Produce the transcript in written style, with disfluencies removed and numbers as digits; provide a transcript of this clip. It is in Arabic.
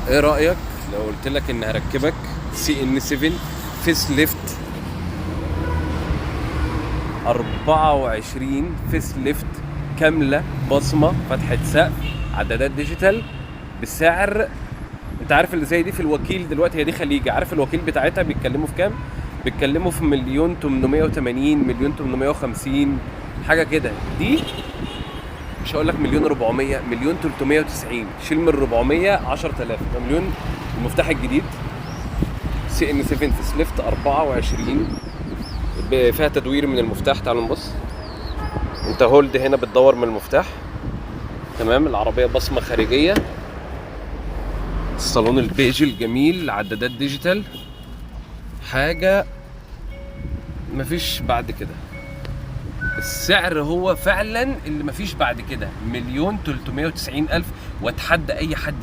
ايه رأيك لو قلت لك ان هركبك CN7 فيس ليفت 24 فيس ليفت كاملة، بصمة، فتحة سقف، عدادات ديجيتال، بسعر انت عارف اللي زي دي في الوكيل دلوقتي، هي دي خليجي، عارف الوكيل بتاعتها بيتكلموا في كام؟ بيتكلموا في 1,880,000 1,850,000 حاجة كده. دي مش هقول لك 1,400,000 1,390,000، شيل من 400 10,000 مليون. المفتاح الجديد CN7 فيس ليفت 24 فيها تدوير من المفتاح. تعالوا نبص، انت هولد هنا بتدور من المفتاح، تمام. العربية بصمة خارجية، الصالون البيج الجميل، عدادات ديجيتال، حاجة مفيش بعد كده. السعر هو فعلا اللي مفيش بعد كده، 1,390,000، واتحدى اي حد